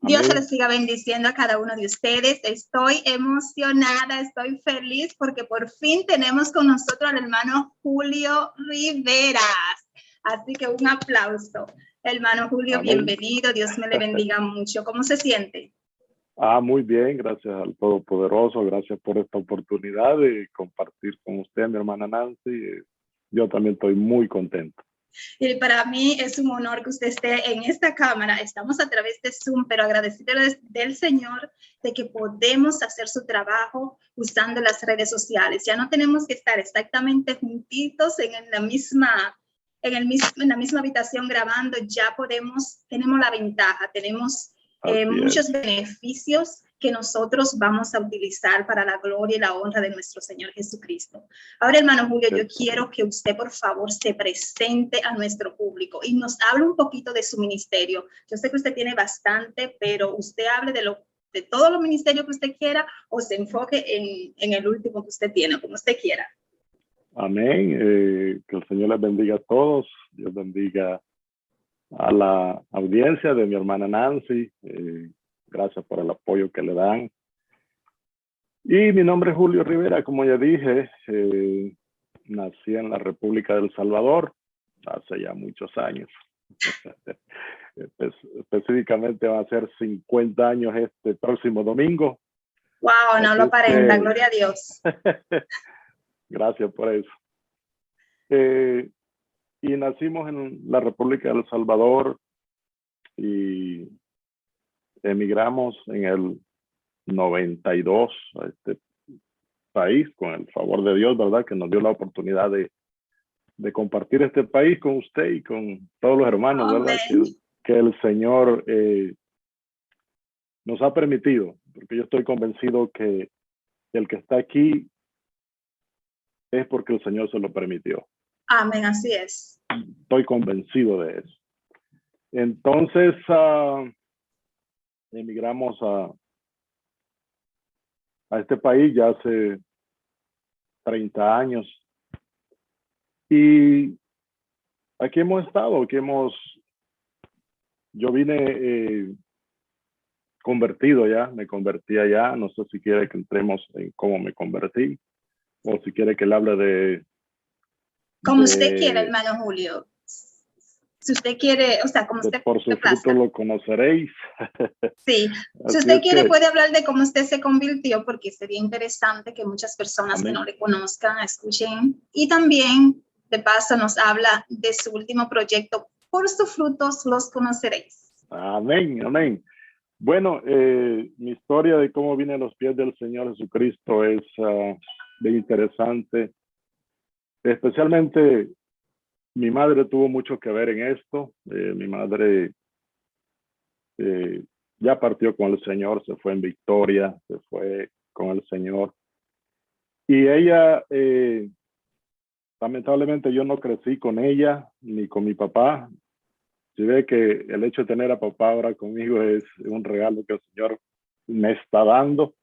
Dios se Amén. les siga bendiciendo a cada uno de ustedes. Estoy emocionada, estoy feliz porque por fin tenemos con nosotros al hermano Julio Riveras. Así que un aplauso. Hermano Julio, Amén. bienvenido. Dios me le bendiga mucho. ¿Cómo se siente? Muy bien, gracias al Todopoderoso, gracias por esta oportunidad de compartir con usted, mi hermana Nancy. Yo también estoy muy contento. Y para mí es un honor que usted esté en esta cámara. Estamos a través de Zoom, pero agradecido del Señor de que podemos hacer su trabajo usando las redes sociales. Ya no tenemos que estar exactamente juntitos en la misma habitación grabando. Ya tenemos la ventaja, tenemos muchos beneficios que nosotros vamos a utilizar para la gloria y la honra de nuestro Señor Jesucristo. Ahora, hermano Julio, yo quiero que usted, por favor, se presente a nuestro público y nos hable un poquito de su ministerio. Yo sé que usted tiene bastante, pero usted hable de todos los ministerios que usted quiera o se enfoque en el último que usted tiene, como usted quiera. Amén. Que el Señor les bendiga a todos. Dios bendiga a la audiencia de mi hermana Nancy. Gracias por el apoyo que le dan. Y mi nombre es Julio Rivera, como ya dije, nací en la República del Salvador hace ya muchos años. Específicamente va a ser 50 años este próximo domingo. Wow, no lo aparenta, gloria a Dios. Gracias por eso. Y nacimos en la República del Salvador y emigramos en el 92 a este país, con el favor de Dios, ¿verdad? Que nos dio la oportunidad de compartir este país con usted y con todos los hermanos, ¿verdad? Que el Señor nos ha permitido, porque yo estoy convencido que el que está aquí es porque el Señor se lo permitió. Amén, así es. Estoy convencido de eso. Entonces, emigramos a este país ya hace 30 años. Y aquí hemos estado, yo vine convertido ya, me convertí allá. No sé si quiere que entremos en cómo me convertí o si quiere que le hable de... Como usted quiera, hermano Julio. Si usted quiere, o sea, como usted... Por su fruto lo conoceréis. Sí, si usted quiere puede hablar de cómo usted se convirtió, porque sería interesante que muchas personas que no le conozcan, escuchen. Y también, de paso, nos habla de su último proyecto, Por sus frutos los conoceréis. Amén, amén. Bueno, mi historia de cómo vine a los pies del Señor Jesucristo es bien interesante. Especialmente mi madre tuvo mucho que ver en esto. Mi madre ya partió con el Señor, se fue en victoria, se fue con el Señor. Y ella, lamentablemente yo no crecí con ella ni con mi papá. Si ve que el hecho de tener a papá ahora conmigo es un regalo que el Señor me está dando.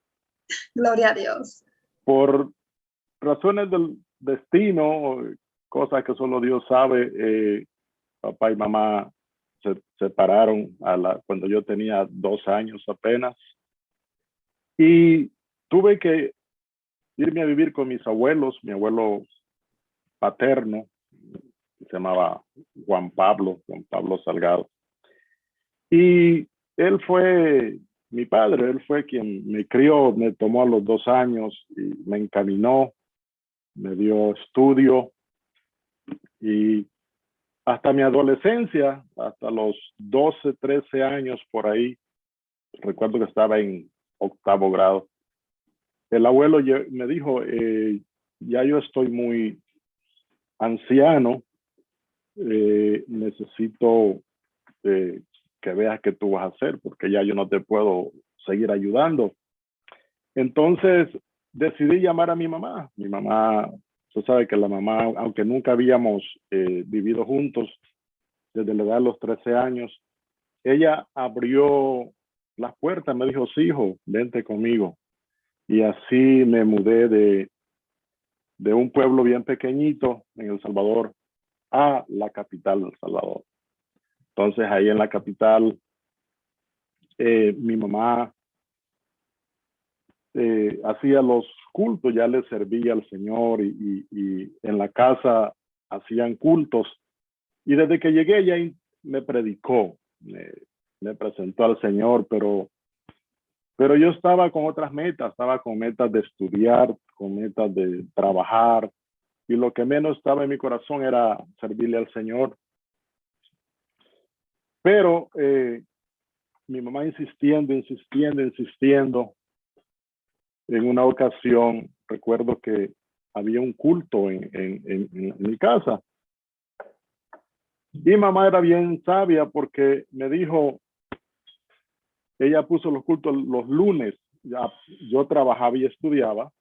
Gloria a Dios. Por razones del destino, cosas que solo Dios sabe, papá y mamá se separaron cuando yo tenía 2 años apenas. Y tuve que irme a vivir con mis abuelos, mi abuelo paterno, se llamaba Juan Pablo Salgado. Y él fue mi padre, él fue quien me crió, me tomó a los 2 años y me encaminó, me dio estudio y hasta mi adolescencia, hasta los 12, 13 años por ahí, recuerdo que estaba en 8º grado, el abuelo me dijo, ya yo estoy muy anciano, necesito que veas qué tú vas a hacer, porque ya yo no te puedo seguir ayudando. Entonces decidí llamar a mi mamá. Mi mamá, usted sabe que la mamá, aunque nunca habíamos vivido juntos desde la edad de los 13 años, ella abrió las puertas, me dijo, sí, hijo, vente conmigo. Y así me mudé de un pueblo bien pequeñito en El Salvador a la capital de El Salvador. Entonces ahí en la capital Mi mamá hacía los cultos, ya le servía al Señor y en la casa hacían cultos. Y desde que llegué ella me predicó, me presentó al Señor, pero yo estaba con otras metas, estaba con metas de estudiar, con metas de trabajar, y lo que menos estaba en mi corazón era servirle al Señor. Pero mi mamá insistiendo, en una ocasión recuerdo que había un culto en mi casa. Y mamá era bien sabia porque me dijo, ella puso los cultos los lunes, ya yo trabajaba y estudiaba,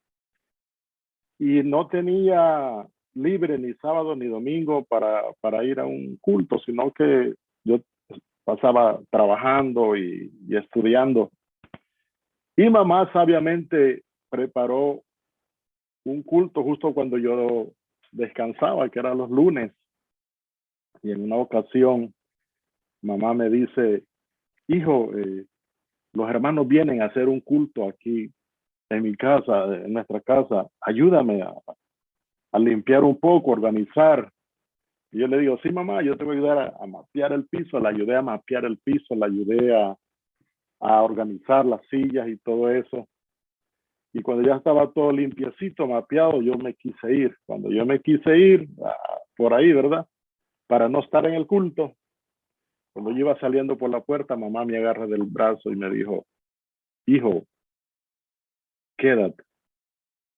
y no tenía libre ni sábado ni domingo para ir a un culto, sino que yo pasaba trabajando y estudiando. Y mamá sabiamente preparó un culto justo cuando yo descansaba, que era los lunes. Y en una ocasión, mamá me dice, hijo, los hermanos vienen a hacer un culto aquí en mi casa, en nuestra casa. Ayúdame a limpiar un poco, organizar. Y yo le digo, sí, mamá, yo te voy a ayudar a mapear el piso. La ayudé a mapear el piso, la ayudé a organizar las sillas y todo eso. Y cuando ya estaba todo limpiecito, mapeado, yo me quise ir. Cuando yo me quise ir, por ahí, ¿verdad? Para no estar en el culto, cuando yo iba saliendo por la puerta, mamá me agarra del brazo y me dijo, hijo, quédate,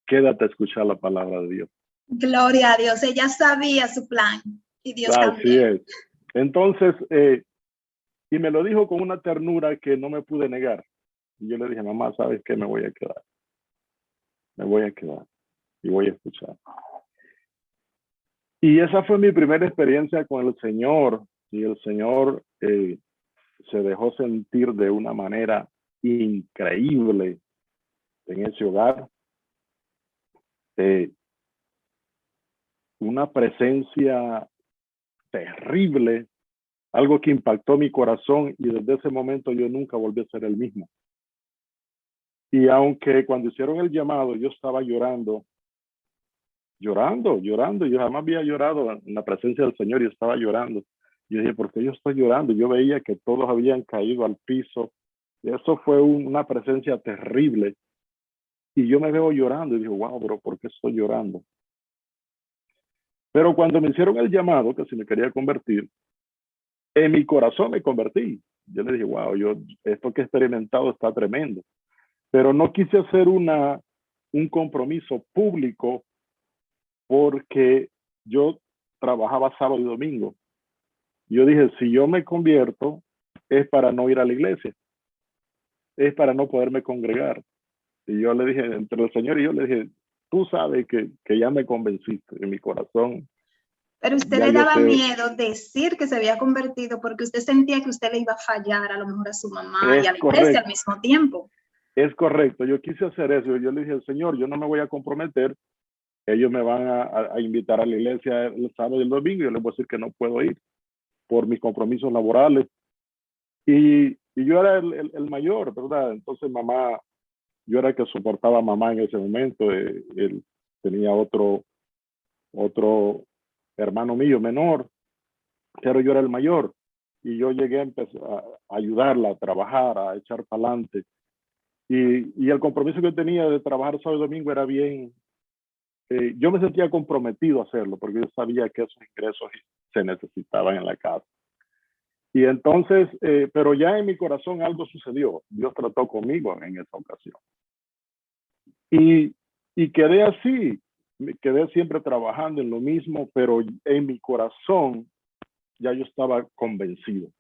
quédate a escuchar la palabra de Dios. Gloria a Dios, ella sabía su plan y Dios Así también. es. Entonces, y me lo dijo con una ternura que no me pude negar. Y yo le dije, mamá, ¿sabes qué? Me voy a quedar. Me voy a quedar y voy a escuchar. Y esa fue mi primera experiencia con el Señor. Y el Señor se dejó sentir de una manera increíble en ese hogar. Una presencia terrible, algo que impactó mi corazón y desde ese momento yo nunca volví a ser el mismo. Y aunque cuando hicieron el llamado yo estaba llorando, yo jamás había llorado en la presencia del Señor y estaba llorando. Yo dije, ¿por qué yo estoy llorando? Yo veía que todos habían caído al piso. Y eso fue una presencia terrible. Y yo me veo llorando y digo, wow, pero ¿por qué estoy llorando? Pero cuando me hicieron el llamado, que si me quería convertir, en mi corazón me convertí. Yo le dije, wow, esto que he experimentado está tremendo. Pero no quise hacer un compromiso público porque yo trabajaba sábado y domingo. Yo dije, si yo me convierto, es para no ir a la iglesia, es para no poderme congregar. Y yo le dije, entre el Señor y yo le dije, tú sabes que ya me convenciste en mi corazón. Pero usted le daba miedo decir que se había convertido porque usted sentía que usted le iba a fallar a lo mejor a su mamá y a la iglesia al mismo tiempo. Es correcto, yo quise hacer eso. Yo le dije, Señor, yo no me voy a comprometer. Ellos me van a invitar a la iglesia el sábado y el domingo. Yo les voy a decir que no puedo ir por mis compromisos laborales. Y yo era el mayor, ¿verdad? Entonces mamá, yo era el que soportaba a mamá en ese momento. Él tenía otro hermano mío menor, pero yo era el mayor. Y yo llegué a ayudarla, a trabajar, a echar para adelante. Y el compromiso que tenía de trabajar sábado y domingo era bien, yo me sentía comprometido a hacerlo porque yo sabía que esos ingresos se necesitaban en la casa. Y entonces, pero ya en mi corazón algo sucedió. Dios trató conmigo en esa ocasión. Y quedé así, me quedé siempre trabajando en lo mismo, pero en mi corazón ya yo estaba convencido.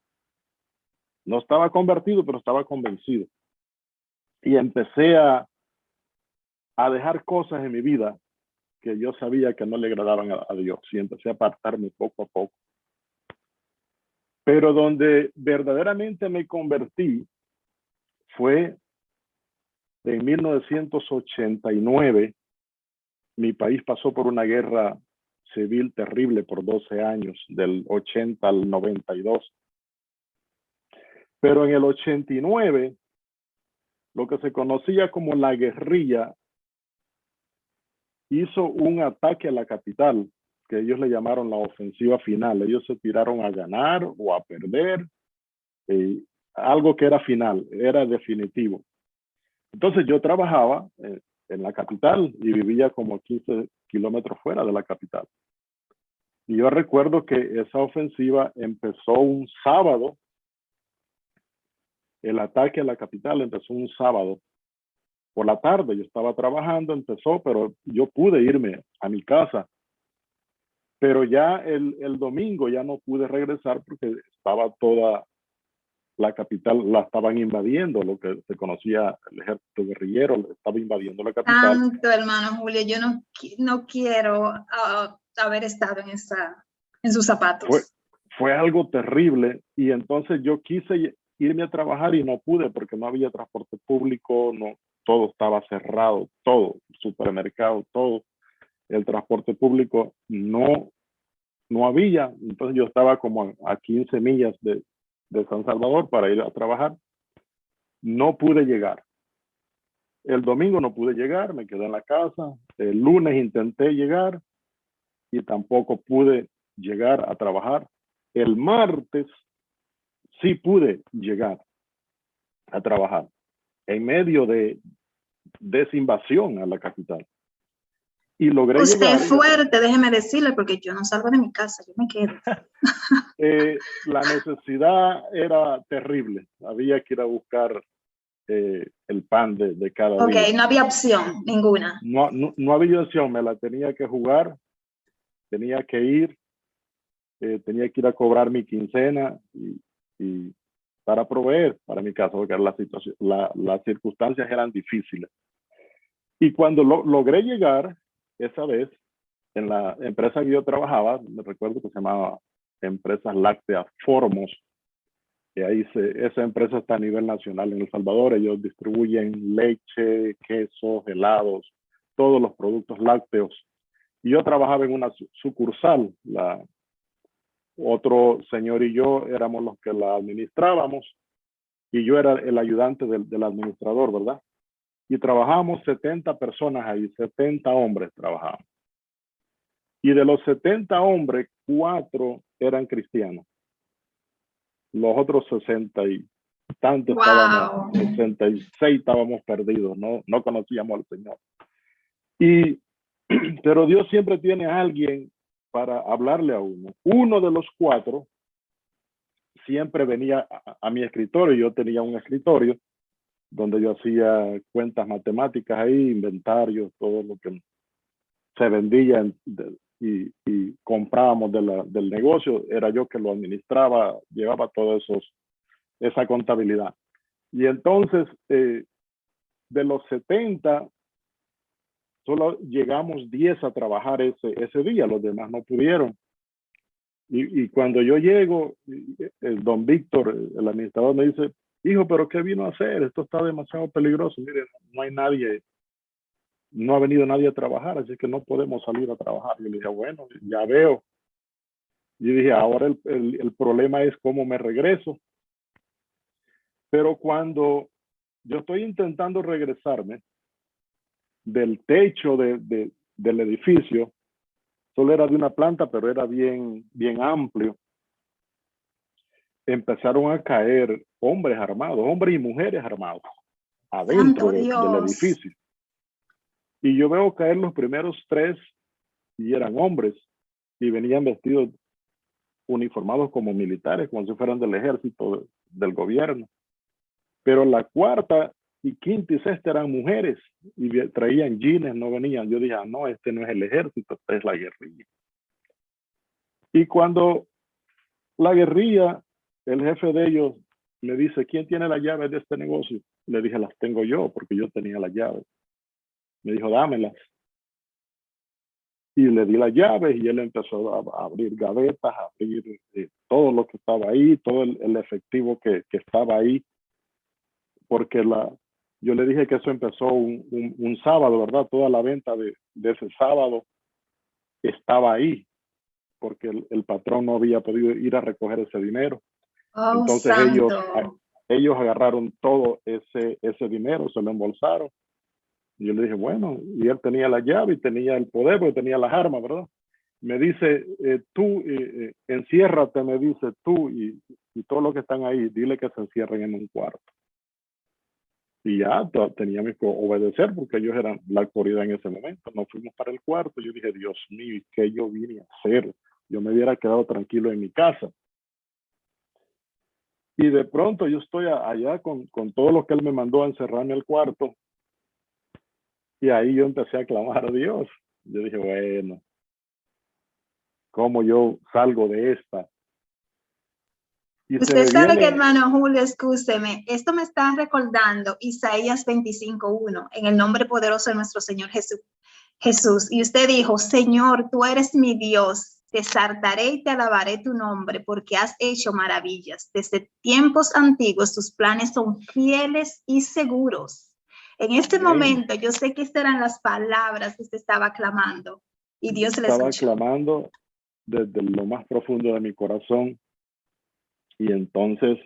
No estaba convertido, pero estaba convencido. Y empecé a dejar cosas en mi vida que yo sabía que no le agradaban a Dios y empecé a apartarme poco a poco. Pero donde verdaderamente me convertí fue en 1989. Mi país pasó por una guerra civil terrible por 12 años, del 80 al 92. Pero en el 89, lo que se conocía como la guerrilla hizo un ataque a la capital, que ellos le llamaron la ofensiva final. Ellos se tiraron a ganar o a perder, algo que era final, era definitivo. Entonces yo trabajaba en la capital y vivía como 15 kilómetros fuera de la capital. Y yo recuerdo que esa ofensiva empezó un sábado. El ataque a la capital empezó un sábado por la tarde. Yo estaba trabajando, empezó, pero yo pude irme a mi casa. Pero ya el domingo ya no pude regresar porque estaba toda la capital, la estaban invadiendo, lo que se conocía el ejército guerrillero, estaba invadiendo la capital. Tanto, hermano Julio, yo no quiero haber estado en sus zapatos. Fue algo terrible y entonces yo quise irme a trabajar y no pude porque no había transporte público, no, todo estaba cerrado, todo, supermercado, todo. El transporte público no había, entonces yo estaba como a 15 millas de San Salvador para ir a trabajar. No pude llegar. El domingo no pude llegar, me quedé en la casa. El lunes intenté llegar y tampoco pude llegar a trabajar. El martes sí pude llegar a trabajar en medio de esa invasión a la capital. Y logré Usted llegar. es fuerte, déjeme decirle, porque yo no salgo de mi casa, yo me quedo. La necesidad era terrible. Había que ir a buscar el pan de cada día. Ok, no había opción ninguna. No había opción, me la tenía que jugar, tenía que ir, tenía que ir a cobrar mi quincena y para proveer para mi casa, porque las circunstancias eran difíciles. Y cuando logré llegar, esa vez, en la empresa que yo trabajaba, me recuerdo que se llamaba Empresas Lácteas Formos, que ahí esa empresa está a nivel nacional en El Salvador. Ellos distribuyen leche, quesos, helados, todos los productos lácteos. Y yo trabajaba en una sucursal. Otro señor y yo éramos los que la administrábamos y yo era el ayudante del administrador, ¿verdad? Y trabajamos 70 personas ahí, 70 hombres trabajamos. Y de los 70 hombres, 4 eran cristianos. Los otros 60 y tantos estábamos, 66 estábamos perdidos, no conocíamos al Señor. Pero Dios siempre tiene a alguien para hablarle a uno. Uno de los 4 siempre venía a mi escritorio. Yo tenía un escritorio donde yo hacía cuentas matemáticas ahí, inventarios, todo lo que se vendía y comprábamos del negocio. Era yo que lo administraba, llevaba todo esa contabilidad. Y entonces, de los 70, solo llegamos 10 a trabajar ese día, los demás no pudieron. Y cuando yo llego, el don Víctor, el administrador, me dice, hijo, ¿pero qué vino a hacer? Esto está demasiado peligroso. Mire, no hay nadie, no ha venido nadie a trabajar, así que no podemos salir a trabajar. Yo le dije, bueno, ya veo. Y dije, ahora el problema es cómo me regreso. Pero cuando yo estoy intentando regresarme del techo del edificio, solo era de una planta, pero era bien amplio. Empezaron a caer hombres armados, hombres y mujeres armados, adentro del edificio. Y yo veo caer los primeros 3 y eran hombres y venían vestidos, uniformados como militares, como si fueran del ejército, del gobierno. Pero la 4ª y 5ª y 6ª eran mujeres y traían jeans, no venían. Yo dije, no, este no es el ejército, esta es la guerrilla. Y cuando la guerrilla, el jefe de ellos me dice, ¿quién tiene las llaves de este negocio? Le dije, las tengo yo, porque yo tenía las llaves. Me dijo, dámelas. Y le di las llaves y él empezó a abrir gavetas, a abrir todo lo que estaba ahí, todo el efectivo que estaba ahí. Porque yo le dije que eso empezó un sábado, ¿verdad? Toda la venta de ese sábado estaba ahí, porque el patrón no había podido ir a recoger ese dinero. Entonces ellos ellos agarraron todo ese dinero, se lo embolsaron. Y yo le dije, bueno, y él tenía la llave y tenía el poder, porque tenía las armas, ¿verdad? Me dice, tú, enciérrate, me dice, tú y todos los que están ahí, dile que se encierren en un cuarto. Y ya teníamos que obedecer porque ellos eran la autoridad en ese momento. Nos fuimos para el cuarto. Yo dije, Dios mío, ¿qué yo vine a hacer? Yo me hubiera quedado tranquilo en mi casa. Y de pronto yo estoy allá con todo lo que él me mandó a encerrarme en el cuarto. Y ahí yo empecé a clamar a Dios. Yo dije, bueno, ¿cómo yo salgo de esta? Y Usted sabe que, hermano Julio, escúcheme, esto me está recordando Isaías 25:1, en el nombre poderoso de nuestro Señor Jesús. Y usted dijo, Señor, tú eres mi Dios, te exaltaré y te alabaré tu nombre, porque has hecho maravillas. Desde tiempos antiguos tus planes son fieles y seguros. En este momento, yo sé que estas eran las palabras que usted estaba clamando, y Dios le escuchó. Estaba clamando desde lo más profundo de mi corazón. Y entonces,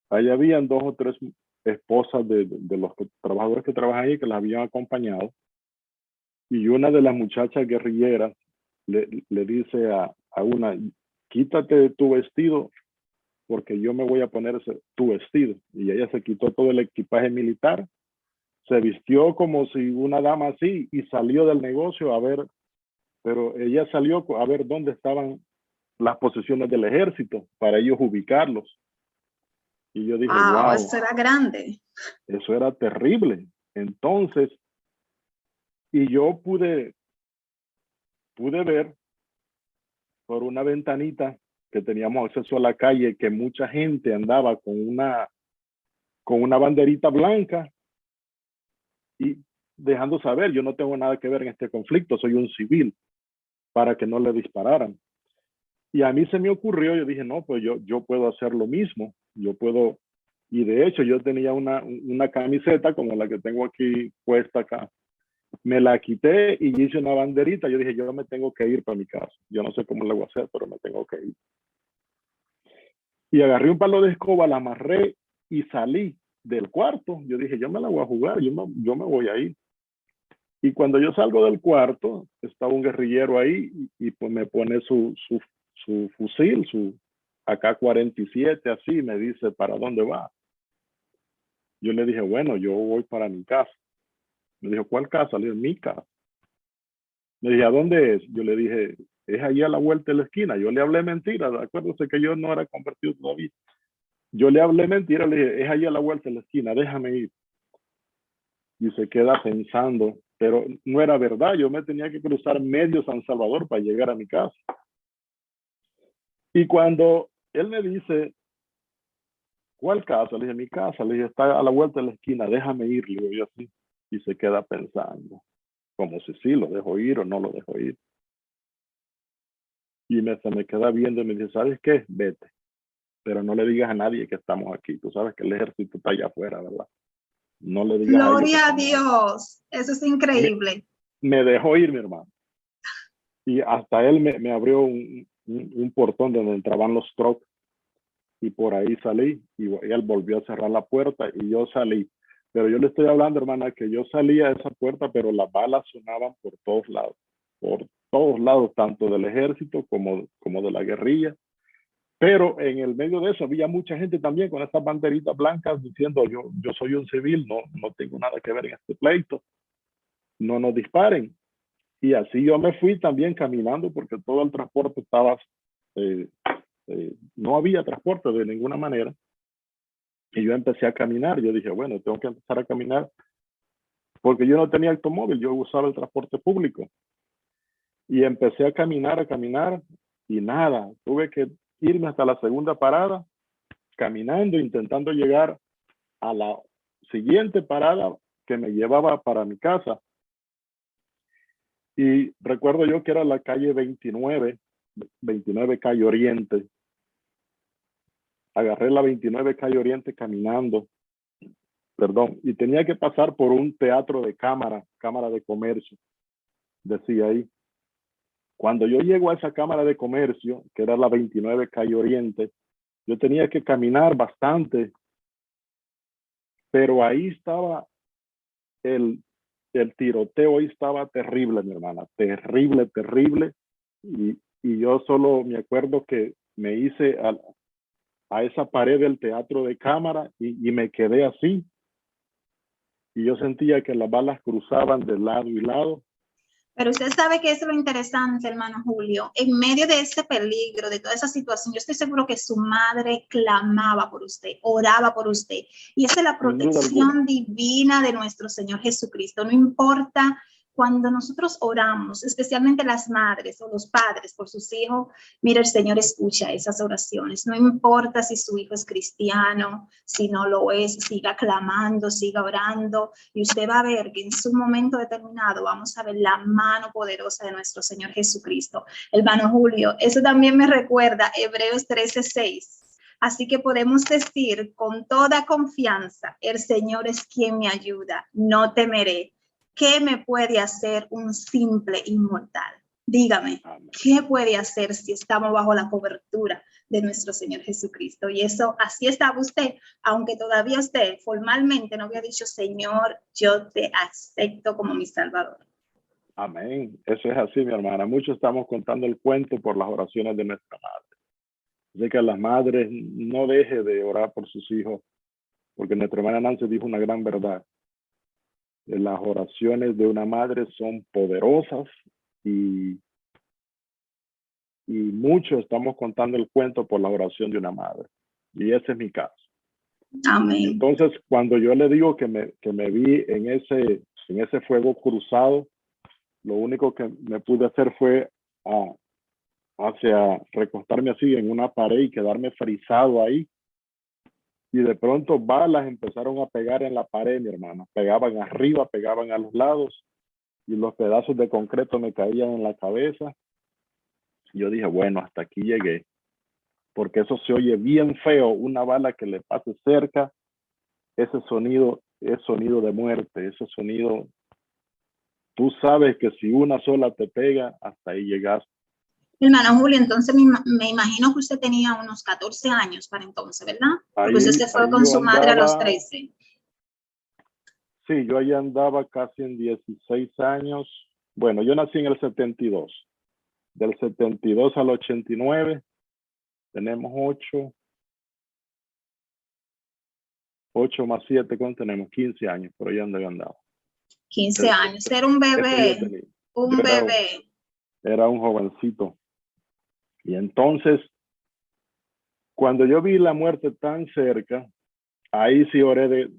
ahí habían 2 o 3 esposas de los trabajadores que trabajan ahí que las habían acompañado. Y una de las muchachas guerrilleras le dice a una, quítate tu vestido porque yo me voy a poner tu vestido. Y ella se quitó todo el equipaje militar, se vistió como si una dama así y salió del negocio a ver, pero ella salió a ver dónde estaban las posiciones del ejército para ellos ubicarlos. Y yo dije, wow, eso era grande. Eso era terrible. Entonces, y yo pude ver por una ventanita que teníamos acceso a la calle que mucha gente andaba con una banderita blanca y dejando saber, yo no tengo nada que ver en este conflicto, soy un civil, para que no le dispararan. Y a mí se me ocurrió, yo dije, no, pues yo puedo hacer lo mismo, yo puedo, y de hecho yo tenía una camiseta como la que tengo aquí puesta acá. Me la quité y hice una banderita. Yo dije, yo me tengo que ir para mi casa. Yo no sé cómo le voy a hacer, pero me tengo que ir. Y agarré un palo de escoba, la amarré y salí del cuarto. Yo dije, yo me la voy a jugar, yo me voy a ir. Y cuando yo salgo del cuarto, estaba un guerrillero ahí y pues me pone su fusil, su AK-47, así, me dice, ¿para dónde va? Yo le dije, bueno, yo voy para mi casa. Me dijo, ¿cuál casa? Le dije, mi casa. Me dije, ¿a dónde es? Yo le dije, es ahí a la vuelta de la esquina. Yo le hablé mentira, acuérdese que yo no era convertido todavía. Yo le hablé mentira, le dije, es ahí a la vuelta de la esquina, déjame ir. Y se queda pensando, pero no era verdad, yo me tenía que cruzar medio San Salvador para llegar a mi casa. Y cuando él me dice, ¿cuál casa? Le dije, mi casa. Le dije, está a la vuelta de la esquina, déjame ir. Le digo yo así. Y se queda pensando, como si sí, lo dejo ir o no lo dejo ir. Y se me queda viendo y me dice, ¿sabes qué? Vete. Pero no le digas a nadie que estamos aquí. Tú sabes que el ejército está allá afuera, ¿verdad? No le digas Gloria a Dios. Eso es increíble. Me dejó ir, mi hermano. Y hasta él me abrió un portón donde entraban los trucks. Y por ahí salí. Y él volvió a cerrar la puerta y yo salí. Pero yo le estoy hablando, hermana, que yo salía de esa puerta, pero las balas sonaban por todos lados. Por todos lados, tanto del ejército como de la guerrilla. Pero en el medio de eso había mucha gente también con esas banderitas blancas diciendo yo soy un civil, no tengo nada que ver en este pleito, no nos disparen. Y así yo me fui también caminando porque todo el transporte estaba, no había transporte de ninguna manera. Y yo empecé a caminar, yo dije, bueno, tengo que empezar a caminar porque yo no tenía automóvil, yo usaba el transporte público. Y empecé a caminar y nada, tuve que irme hasta la segunda parada, caminando, intentando llegar a la siguiente parada que me llevaba para mi casa. Y recuerdo yo que era la calle 29 calle Oriente. Agarré la 29 calle Oriente caminando, y tenía que pasar por un teatro de cámara de comercio, decía ahí. Cuando yo llego a esa cámara de comercio, que era la 29 calle Oriente, Yo tenía que caminar bastante, pero ahí estaba el tiroteo, ahí estaba terrible, mi hermana, terrible, terrible. Y yo solo me acuerdo que me hice a esa pared del teatro de cámara y me quedé así. Y yo sentía que las balas cruzaban de lado y lado. Pero usted sabe que es lo interesante, hermano Julio. En medio de ese peligro, de toda esa situación, yo estoy seguro que su madre clamaba por usted, oraba por usted. Y esa es la protección divina de nuestro Señor Jesucristo. No importa cuando nosotros oramos, especialmente las madres o los padres por sus hijos, mira, el Señor escucha esas oraciones. No importa si su hijo es cristiano, si no lo es, siga clamando, siga orando. Y usted va a ver que en su momento determinado vamos a ver la mano poderosa de nuestro Señor Jesucristo. Hermano Julio, eso también me recuerda Hebreos 13:6. Así que podemos decir con toda confianza, el Señor es quien me ayuda, no temeré. ¿Qué me puede hacer un simple inmortal? Dígame, ¿qué puede hacer si estamos bajo la cobertura de nuestro Señor Jesucristo? Y eso, así estaba usted, aunque todavía usted formalmente no había dicho, Señor, yo te acepto como mi Salvador. Amén. Eso es así, mi hermana. Muchos estamos contando el cuento por las oraciones de nuestra madre. Así que las madres no dejen de orar por sus hijos, porque nuestra hermana Nancy dijo una gran verdad. Las oraciones de una madre son poderosas y muchos estamos contando el cuento por la oración de una madre. Y ese es mi caso. Amén. Entonces, cuando yo le digo que me vi en ese fuego cruzado, lo único que me pude hacer fue recostarme así en una pared y quedarme frisado ahí. Y de pronto balas empezaron a pegar en la pared, mi hermano. Pegaban arriba, pegaban a los lados y los pedazos de concreto me caían en la cabeza. Y yo dije, bueno, hasta aquí llegué. Porque eso se oye bien feo, una bala que le pase cerca, ese sonido es sonido de muerte, ese sonido, tú sabes que si una sola te pega, hasta ahí llegas. Hermano Julio, entonces me imagino que usted tenía unos 14 años para entonces, ¿verdad? Porque usted se fue con su madre a los 13. Sí, yo ahí andaba casi en 16 años. Bueno, yo nací en el 72. Del 72 al 89 tenemos 8 más 7, ¿cuánto tenemos? 15 años, por ahí ando yo andaba. 15 años, era un bebé, Era un jovencito. Y entonces, cuando yo vi la muerte tan cerca, ahí sí oré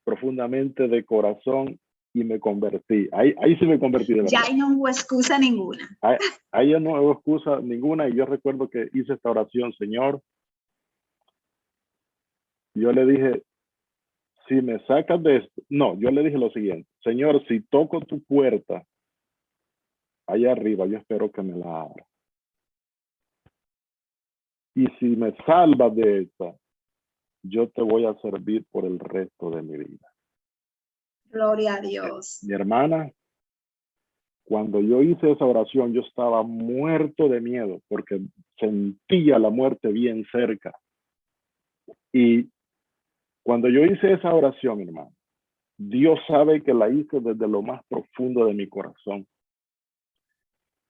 profundamente de corazón y me convertí. Ahí sí me convertí de verdad. Ya ahí no hubo excusa ninguna. Ahí no hubo excusa ninguna y yo recuerdo que hice esta oración, Señor. Yo le dije, si me sacas de esto, no, yo le dije lo siguiente, Señor, si toco tu puerta allá arriba, yo espero que me la abra. Y si me salvas de esta, yo te voy a servir por el resto de mi vida. Gloria a Dios. Mi hermana, cuando yo hice esa oración, yo estaba muerto de miedo porque sentía la muerte bien cerca. Y cuando yo hice esa oración, hermano, Dios sabe que la hice desde lo más profundo de mi corazón.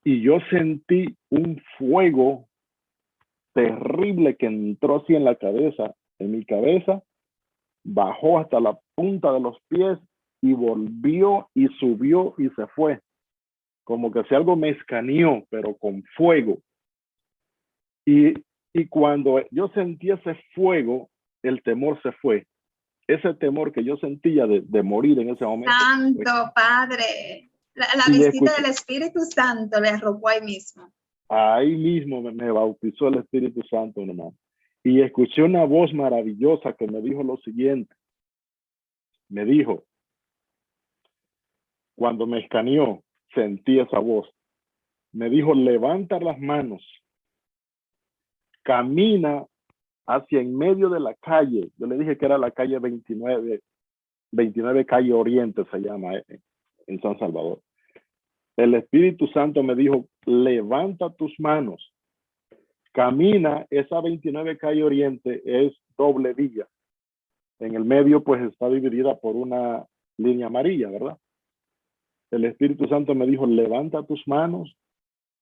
Y yo sentí un fuego terrible que entró así en la cabeza, en mi cabeza, bajó hasta la punta de los pies y volvió y subió y se fue. Como que si algo me escaneó, pero con fuego. Y cuando yo sentí ese fuego, el temor se fue. Ese temor que yo sentía de morir en ese momento. Santo Padre. La visita del Espíritu Santo le arropó ahí mismo. Ahí mismo me bautizó el Espíritu Santo, hermano. Y escuché una voz maravillosa que me dijo lo siguiente. Me dijo, cuando me escaneó, sentí esa voz. Me dijo, levanta las manos, camina hacia en medio de la calle. Yo le dije que era la calle 29 calle Oriente se llama en San Salvador. El Espíritu Santo me dijo, levanta tus manos, camina, esa 29 calle Oriente es doble vía. En el medio pues está dividida por una línea amarilla, ¿verdad? El Espíritu Santo me dijo, levanta tus manos,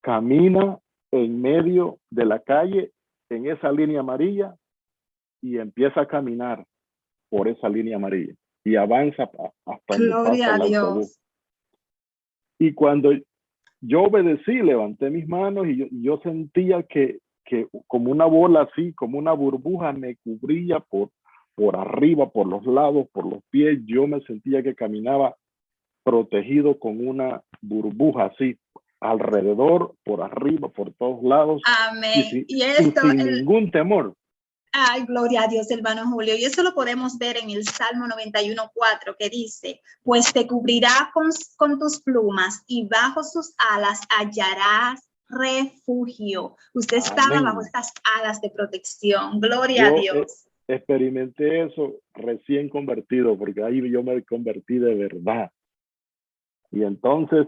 camina en medio de la calle, en esa línea amarilla, y empieza a caminar por esa línea amarilla. Y avanza hasta donde pasa el autobús. Y cuando yo obedecí, levanté mis manos y yo sentía que como una bola así, como una burbuja me cubría por arriba, por los lados, por los pies. Yo me sentía que caminaba protegido con una burbuja así, alrededor, por arriba, por todos lados. Amén. Y sin ningún temor. Ay, gloria a Dios, hermano Julio. Y eso lo podemos ver en el Salmo 91:4, que dice, pues te cubrirá con tus plumas y bajo sus alas hallarás refugio. Usted estaba bajo estas alas de protección. Gloria a Dios. Experimenté eso recién convertido, porque ahí yo me convertí de verdad. Y entonces,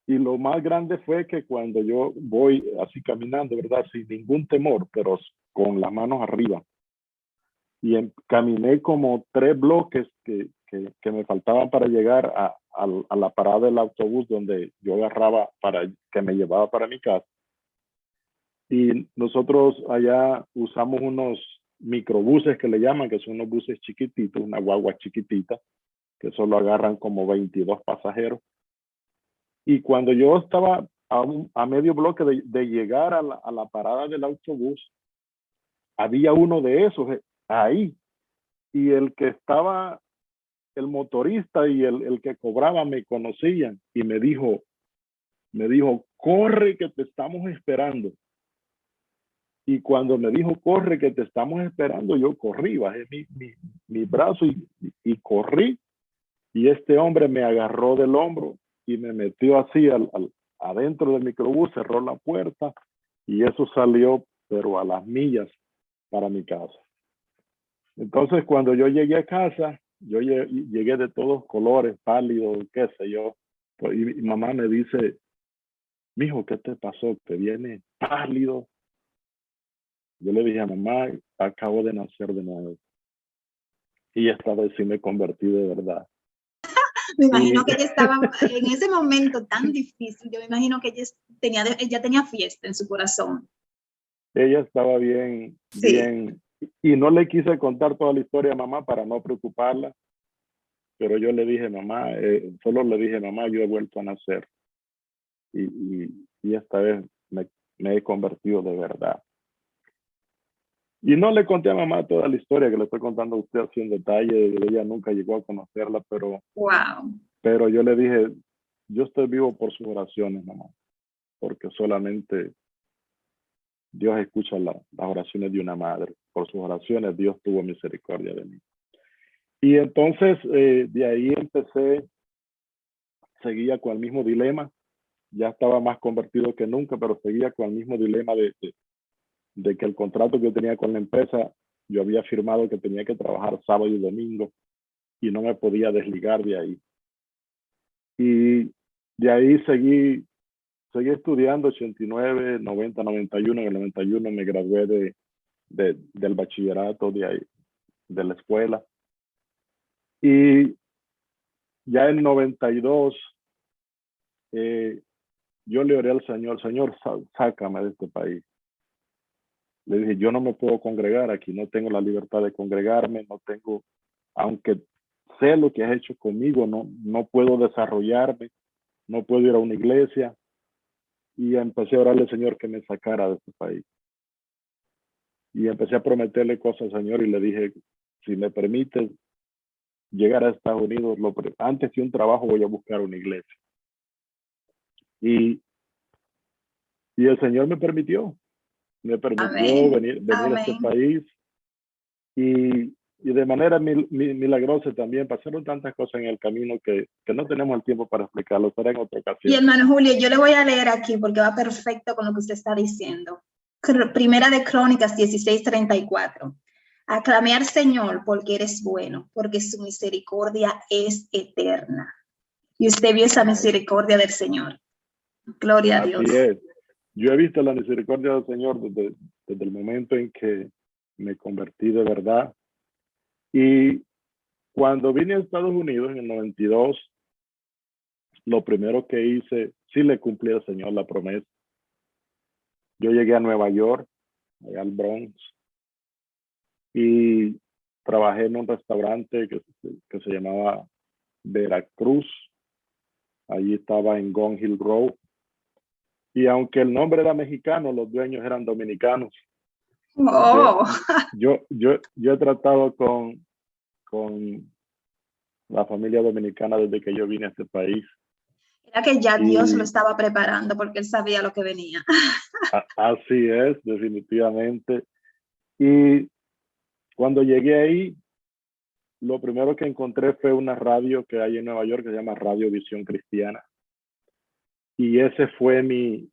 y lo más grande fue que cuando yo voy así caminando, ¿verdad? Sin ningún temor, pero con las manos arriba. Y caminé como 3 bloques que me faltaban para llegar a la parada del autobús donde yo agarraba que me llevaba para mi casa. Y nosotros allá usamos unos microbuses que le llaman, que son unos buses chiquititos, una guagua chiquitita, que solo agarran como 22 pasajeros. Y cuando yo estaba a medio bloque de llegar a la parada del autobús, había uno de esos ahí. Y el que estaba, el motorista y el que cobraba me conocían y me dijo, corre que te estamos esperando. Y cuando me dijo, corre que te estamos esperando, yo corrí, bajé mi brazo y corrí. Y este hombre me agarró del hombro y me metió así adentro del microbús, cerró la puerta y eso salió, pero a las millas para mi casa. Entonces, cuando yo llegué a casa, yo llegué de todos colores, pálido, qué sé yo. Y mi mamá me dice, mijo, ¿qué te pasó? ¿Te viene pálido? Yo le dije a mamá, acabo de nacer de nuevo. Y esta vez sí me convertí de verdad. Me imagino que ella estaba en ese momento tan difícil, yo me imagino que ella tenía fiesta en su corazón. Ella estaba bien, sí. Bien, y no le quise contar toda la historia a mamá para no preocuparla, pero yo le dije, mamá, solo le dije, mamá, yo he vuelto a nacer. Y esta vez me he convertido de verdad. Y no le conté a mamá toda la historia que le estoy contando a usted así en detalle. Ella nunca llegó a conocerla, pero, wow. Pero yo le dije, yo estoy vivo por sus oraciones, mamá, porque solamente Dios escucha las oraciones de una madre. Por sus oraciones Dios tuvo misericordia de mí. Y entonces de ahí seguía con el mismo dilema. Ya estaba más convertido que nunca, pero seguía con el mismo dilema de que el contrato que yo tenía con la empresa, yo había firmado que tenía que trabajar sábado y domingo y no me podía desligar de ahí. Y de ahí seguí estudiando 89, 90, 91. En el 91 me gradué del bachillerato de ahí, de la escuela. Y ya en 92, yo le oré al Señor, Señor, sácame de este país. Le dije, yo no me puedo congregar aquí, no tengo la libertad de congregarme, no tengo, aunque sé lo que has hecho conmigo, no puedo desarrollarme, no puedo ir a una iglesia. Y empecé a orarle al Señor que me sacara de este país. Y empecé a prometerle cosas al Señor y le dije, si me permites llegar a Estados Unidos, antes de un trabajo voy a buscar una iglesia. Y el Señor me permitió venir a este país. Y de manera milagrosa también pasaron tantas cosas en el camino que no tenemos el tiempo para explicarlo, será en otra ocasión. Y hermano Julio, yo le voy a leer aquí porque va perfecto con lo que usted está diciendo. Primera de Crónicas 16:34. Aclamé al Señor porque eres bueno, porque su misericordia es eterna. Y usted vio esa misericordia del Señor. Gloria a Dios. Así es. yo he visto la misericordia del Señor desde el momento en que me convertí de verdad. Y cuando vine a Estados Unidos en el 92, lo primero que hice, sí le cumplí al Señor la promesa. Yo llegué a Nueva York, allá al Bronx, y trabajé en un restaurante que se llamaba Veracruz. Allí estaba en Gone Hill Road. Y aunque el nombre era mexicano, los dueños eran dominicanos. Oh, Yo he tratado con la familia dominicana desde que yo vine a este país. era que ya Dios lo Y estaba preparando porque él sabía lo que venía. así es, definitivamente. Y cuando llegué ahí, lo primero que encontré fue una radio que hay en Nueva York que se llama Radio Visión Cristiana. Y ese fue mi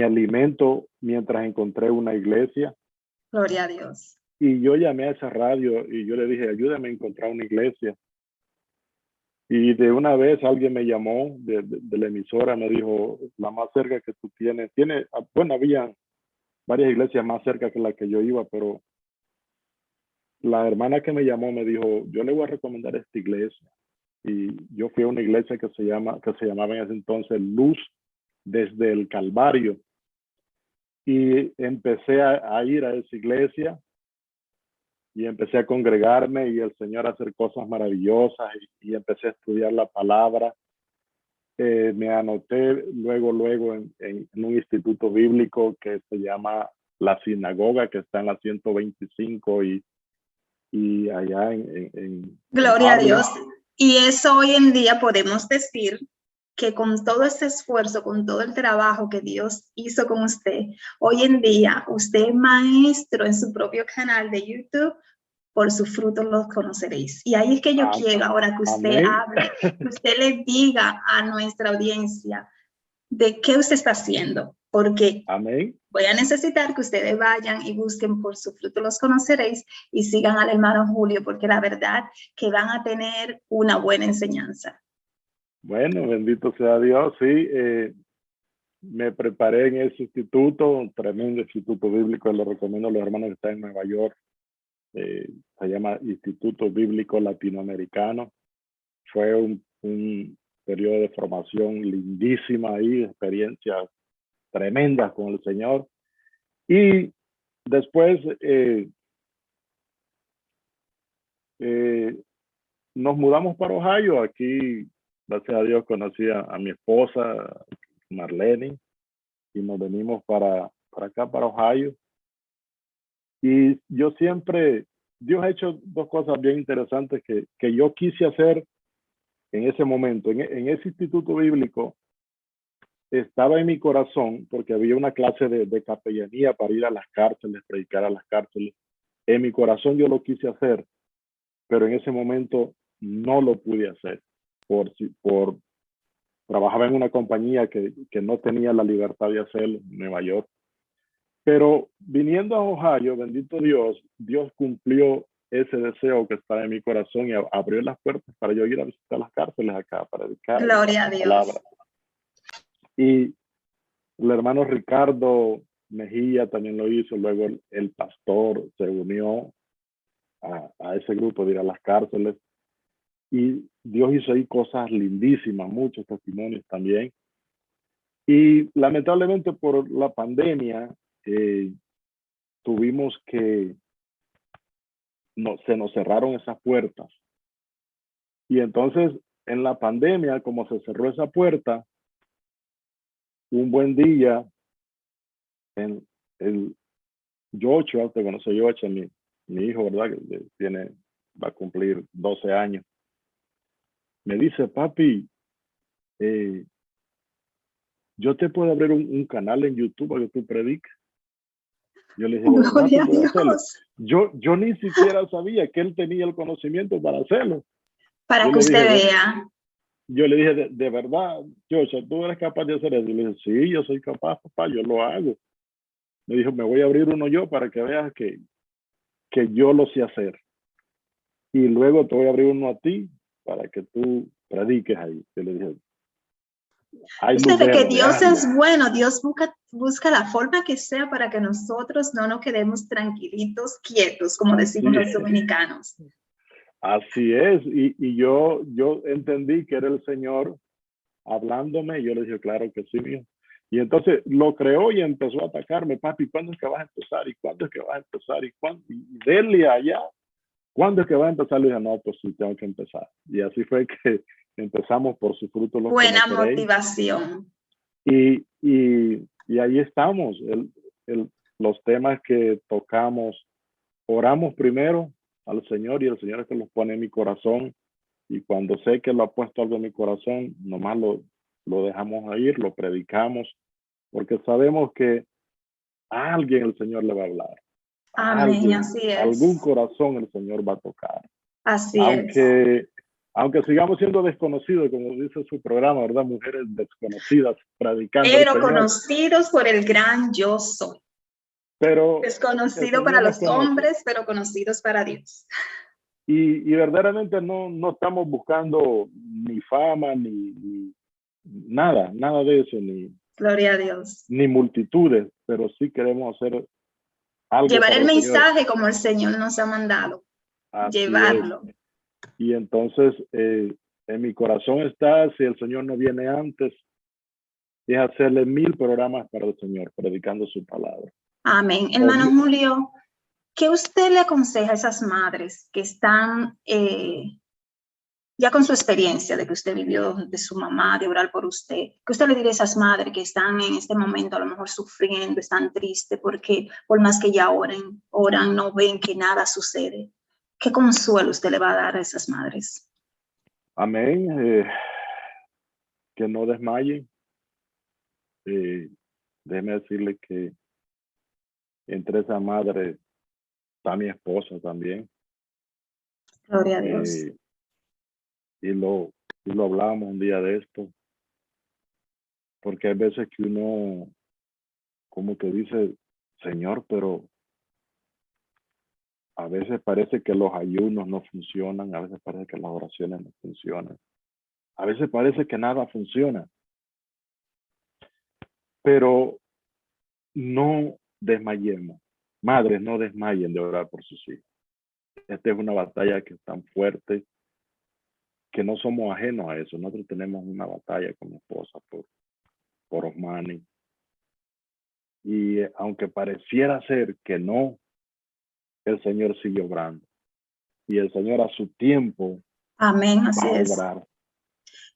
alimento mientras encontré una iglesia. Gloria a Dios. Y yo llamé a esa radio y yo le dije, ayúdame a encontrar una iglesia. Y de una vez alguien me llamó de la emisora, me dijo, la más cerca que tú tienes, bueno, había varias iglesias más cerca que la que yo iba, pero la hermana que me llamó me dijo, yo le voy a recomendar esta iglesia. Y yo fui a una iglesia que se llamaba en ese entonces Luz desde el Calvario. Y empecé a ir a esa iglesia y empecé a congregarme y el Señor a hacer cosas maravillosas y empecé a estudiar la palabra. Me anoté luego en un instituto bíblico que se llama La Sinagoga, que está en la 125 y allá en Gloria a Harlem. Dios. Y eso hoy en día podemos decir que con todo ese esfuerzo, con todo el trabajo que Dios hizo con usted, hoy en día usted es maestro en su propio canal de YouTube. Por sus frutos los conoceréis. Y ahí es que yo quiero ahora que usted Amén. hable, que usted le diga a nuestra audiencia de qué usted está haciendo, porque Amén. voy a necesitar que ustedes vayan y busquen por su fruto los conoceréis y sigan al hermano Julio, porque la verdad que van a tener una buena enseñanza. Bueno, bendito sea Dios. Sí, me preparé en ese instituto, un tremendo instituto bíblico, lo recomiendo a los hermanos que están en Nueva York. Se llama Instituto Bíblico Latinoamericano. Fue un periodo de formación lindísima ahí, experiencias tremendas con el Señor. Y después nos mudamos para Ohio. Aquí, gracias a Dios, conocí a mi esposa, Marlene, y nos venimos para acá, para Ohio. Y yo siempre, Dios ha hecho dos cosas bien interesantes que yo quise hacer en ese momento. En ese instituto bíblico estaba en mi corazón, porque había una clase de capellanía para ir a las cárceles, predicar a las cárceles. En mi corazón yo lo quise hacer, pero en ese momento no lo pude hacer por trabajaba en una compañía que no tenía la libertad de hacerlo en Nueva York. Pero viniendo a Ohio, bendito Dios, Dios cumplió ese deseo que estaba en mi corazón y abrió las puertas para yo ir a visitar las cárceles acá, para dedicar Gloria a la Dios. palabra. Y el hermano Ricardo Mejía también lo hizo, luego el pastor se unió a ese grupo de ir a las cárceles. Y Dios hizo ahí cosas lindísimas, muchos testimonios también. Y lamentablemente por la pandemia tuvimos que, se nos cerraron esas puertas. Y entonces en la pandemia, como se cerró esa puerta, un buen día, en el Joshua, te conoce Joshua, mi hijo, ¿verdad? Que va a cumplir 12 años. Me dice, papi, yo te puedo abrir un canal en YouTube para que tú prediques. Yo le dije, ¿de verdad tú puedes hacerlo? Yo ni siquiera sabía que él tenía el conocimiento para hacerlo. Para que usted vea. Yo le dije, de verdad, Joshua, ¿tú eres capaz de hacer eso? Y le dije, sí, yo soy capaz, papá, yo lo hago. Me dijo, me voy a abrir uno yo para que veas que yo lo sé hacer. Y luego te voy a abrir uno a ti para que tú prediques ahí. Yo le dije, hay Usted luz ve que verde, Dios anda. es bueno, Dios busca la forma que sea para que nosotros no nos quedemos tranquilitos, quietos, como decimos Así los es. dominicanos. Así es, y yo entendí que era el Señor hablándome, y yo le dije, claro que sí, mío. Y entonces lo creó y empezó a atacarme, papi, ¿cuándo es que vas a empezar? ¿Y cuándo es que vas a empezar? ¿Y cuándo? Y dele allá, ¿cuándo es que vas a empezar? Le dije, no, pues sí, tengo que empezar. Y así fue que empezamos, por su fruto los Buena conoceréis. motivación. Y ahí estamos, los temas que tocamos, oramos primero al Señor y el Señor es que los pone en mi corazón. Y cuando sé que lo ha puesto algo en mi corazón, nomás lo dejamos ir, lo predicamos, porque sabemos que a alguien el Señor le va a hablar, a Amén, alguien, así algún es. corazón el Señor va a tocar. Así es. Aunque sigamos siendo desconocidos, como dice su programa, ¿verdad? Mujeres desconocidas predicando al Pero Señor, conocidos por el gran yo soy. pero el Desconocido para Señor nos los conoce. hombres, pero conocidos para Dios. Y verdaderamente no estamos buscando ni fama, ni nada de eso, Gloria a Dios. ni multitudes, pero sí queremos hacer algo Llevar para el el Señor. mensaje como el Señor nos ha mandado. Así es. Llevarlo. Y entonces en mi corazón está, si el Señor no viene antes, es hacerle 1000 programas para el Señor, predicando su palabra. Amén. Hermano Julio, ¿qué usted le aconseja a esas madres que están ya con su experiencia de que usted vivió de su mamá, de orar por usted? ¿Qué usted le diría a esas madres que están en este momento a lo mejor sufriendo, están tristes porque por más que ya oran, no ven que nada sucede? ¿Qué consuelo usted le va a dar a esas madres? Amén. Que no desmayen. Déjeme decirle que entre esa madre está mi esposa también. Gloria a Dios. Y lo hablamos un día de esto, porque hay veces que uno como que dice, Señor, pero a veces parece que los ayunos no funcionan, a veces parece que las oraciones no funcionan, a veces parece que nada funciona, pero no desmayemos. Madres, no desmayen de orar por sus hijos. Esta es una batalla que es tan fuerte que no somos ajenos a eso. Nosotros tenemos una batalla con mi esposa por Osmani. Y aunque pareciera ser que no, el Señor sigue obrando. Y el Señor a su tiempo Amén, así va a es. obrar.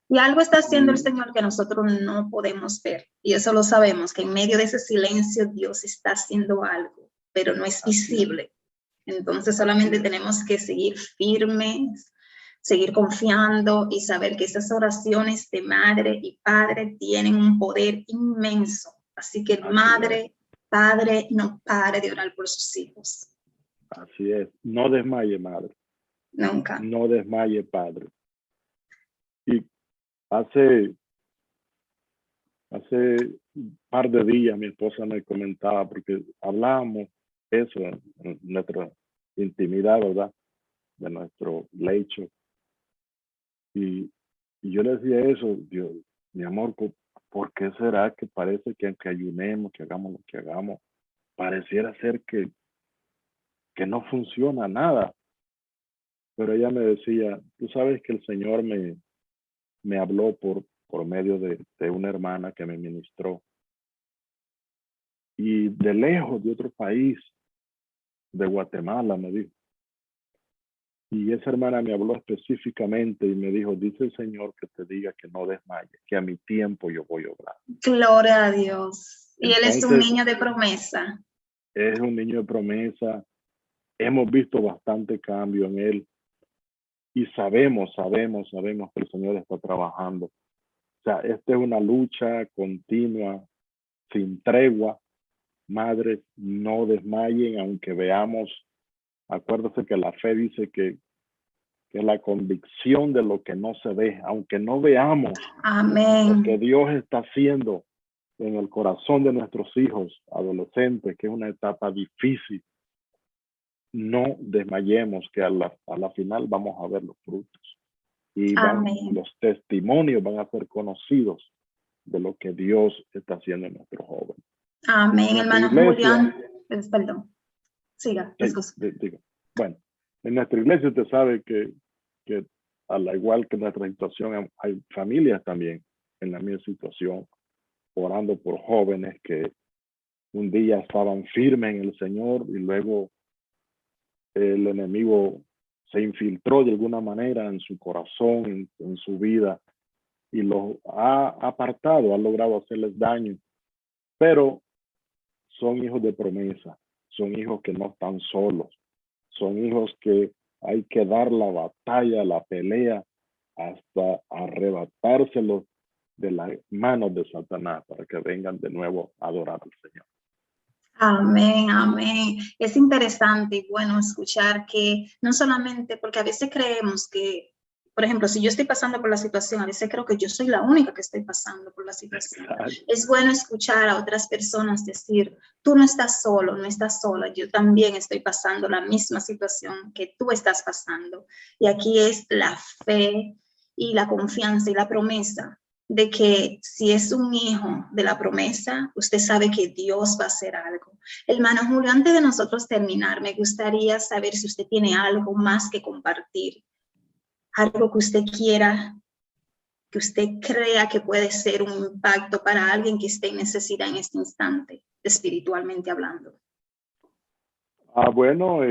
Y algo está haciendo el Señor que nosotros no podemos ver. Y eso lo sabemos, que en medio de ese silencio Dios está haciendo algo, pero no es visible. Entonces solamente tenemos que seguir firmes, seguir confiando y saber que esas oraciones de madre y padre tienen un poder inmenso. Así que madre, padre, no pare de orar por sus hijos. Así es. No desmaye, madre. Nunca. No desmaye, padre. Y hace un par de días mi esposa me comentaba, porque hablábamos eso en nuestra intimidad, ¿verdad? De nuestro lecho. Y yo le decía eso, Dios, mi amor, ¿por qué será que parece que aunque ayunemos, que hagamos lo que hagamos, pareciera ser que no funciona nada? Pero ella me decía, tú sabes que el Señor me habló por medio de una hermana que me ministró. Y de lejos, de otro país, de Guatemala, me dijo. Y esa hermana me habló específicamente y me dijo, dice el Señor que te diga que no desmayes, que a mi tiempo yo voy a obrar. Gloria a Dios. Y Entonces, Él es un niño de promesa. Es un niño de promesa. Hemos visto bastante cambio en él. Y sabemos que el Señor está trabajando. O sea, esta es una lucha continua, sin tregua. Madres, no desmayen, aunque veamos. Acuérdese que la fe dice que la convicción de lo que no se ve, aunque no veamos Amén. lo que Dios está haciendo en el corazón de nuestros hijos adolescentes, que es una etapa difícil, no desmayemos, que a la final vamos a ver los frutos y Amén. los testimonios van a ser conocidos de lo que Dios está haciendo en nuestro joven. Amén, hermano Julián. Perdón. Siga, digo. Bueno, en nuestra iglesia usted sabe que al igual que en nuestra situación, hay familias también en la misma situación, orando por jóvenes que un día estaban firmes en el Señor y luego el enemigo se infiltró de alguna manera en su corazón, en su vida, y los ha apartado, ha logrado hacerles daño. Pero son hijos de promesa, son hijos que no están solos, son hijos que hay que dar la batalla, la pelea, hasta arrebatárselos de las manos de Satanás para que vengan de nuevo a adorar al Señor. Amén, amén. Es interesante y bueno escuchar que no solamente, porque a veces creemos que, por ejemplo, si yo estoy pasando por la situación, a veces creo que yo soy la única que estoy pasando por la situación. Exacto. Es bueno escuchar a otras personas decir, tú no estás solo, no estás sola, yo también estoy pasando la misma situación que tú estás pasando. Y aquí es la fe y la confianza y la promesa de que si es un hijo de la promesa, usted sabe que Dios va a hacer algo. Hermano Julio, antes de nosotros terminar, me gustaría saber si usted tiene algo más que compartir, algo que usted quiera, que usted crea que puede ser un impacto para alguien que esté en necesidad en este instante, espiritualmente hablando. Bueno,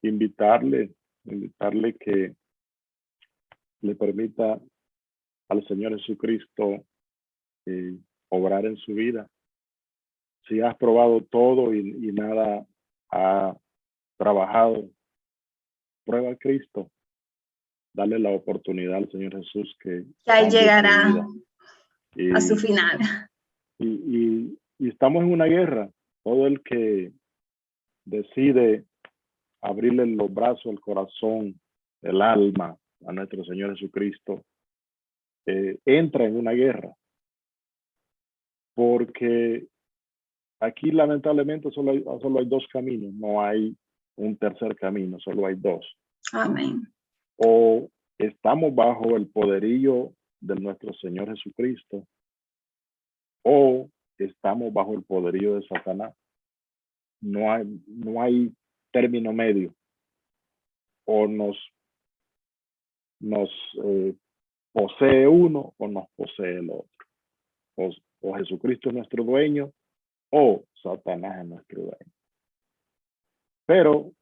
invitarle que le permita al Señor Jesucristo obrar en su vida. Si has probado todo y nada ha trabajado, prueba a Cristo. Dale la oportunidad al Señor Jesús que ahí llegará a su final. Y estamos en una guerra. Todo el que decide abrirle los brazos, el corazón, el alma a nuestro Señor Jesucristo, entra en una guerra. Porque aquí lamentablemente solo hay dos caminos, no hay un tercer camino, solo hay dos. Amén. O estamos bajo el poderío de nuestro Señor Jesucristo, o estamos bajo el poderío de Satanás. No hay término medio. O nos posee uno o nos posee el otro. O Jesucristo es nuestro dueño o Satanás es nuestro dueño. Pero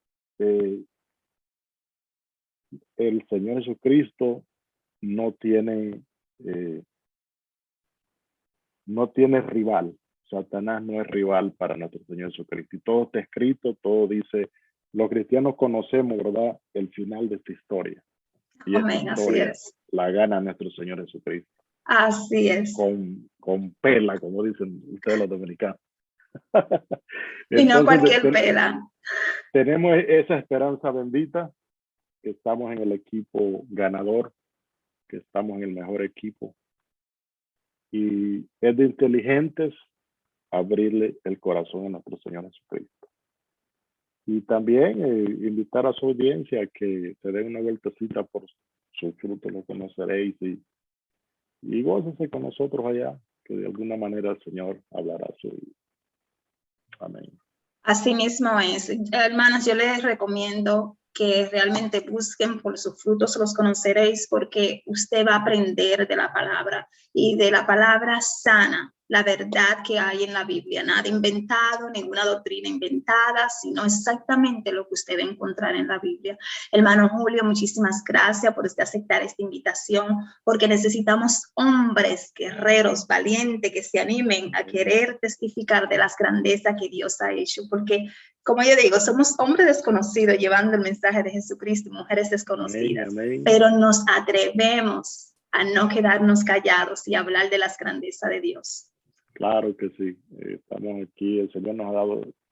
el Señor Jesucristo no tiene rival. Satanás no es rival para nuestro Señor Jesucristo. Y todo está escrito, todo dice, los cristianos conocemos, ¿verdad?, el final de esta historia. Y amén, esta historia así es. La gana nuestro Señor Jesucristo. Así es. Con pela, como dicen ustedes los dominicanos. Y no cualquier pela. Tenemos esa esperanza bendita, que estamos en el equipo ganador, que estamos en el mejor equipo. Y es de inteligentes abrirle el corazón a nuestro Señor Jesucristo. Y también invitar a su audiencia a que se den una vueltecita por su fruto, lo conoceréis, y gócense con nosotros allá, que de alguna manera el Señor hablará a su vida. Amén. Así mismo es. Hermanas, yo les recomiendo que realmente busquen por sus frutos, los conoceréis, porque usted va a aprender de la palabra y de la palabra sana, la verdad que hay en la Biblia, nada inventado, ninguna doctrina inventada, sino exactamente lo que usted va a encontrar en la Biblia. Hermano Julio, muchísimas gracias por aceptar esta invitación, porque necesitamos hombres, guerreros, valientes, que se animen a querer testificar de las grandezas que Dios ha hecho, porque como yo digo, somos hombres desconocidos llevando el mensaje de Jesucristo, mujeres desconocidas, amén, amén. Pero nos atrevemos a no quedarnos callados y hablar de las grandezas de Dios. Claro que sí, estamos aquí, el Señor no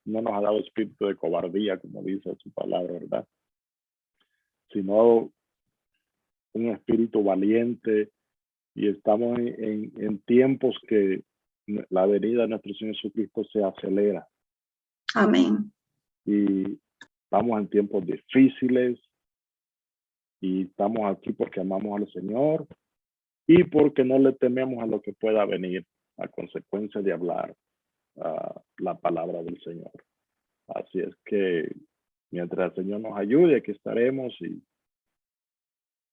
nos ha dado espíritu de cobardía, como dice su palabra, ¿verdad? Sino un espíritu valiente, y estamos en tiempos que la venida de nuestro Señor Jesucristo se acelera. Amén. Y estamos en tiempos difíciles y estamos aquí porque amamos al Señor y porque no le tememos a lo que pueda venir a consecuencia de hablar la palabra del Señor. Así es que mientras el Señor nos ayude, aquí estaremos y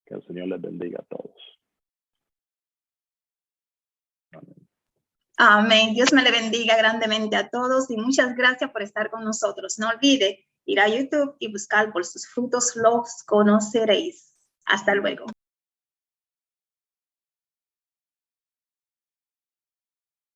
que el Señor les bendiga a todos. Amén. Amén. Dios me le bendiga grandemente a todos y muchas gracias por estar con nosotros. No olvide ir a YouTube y buscar por sus frutos los conoceréis. Hasta luego.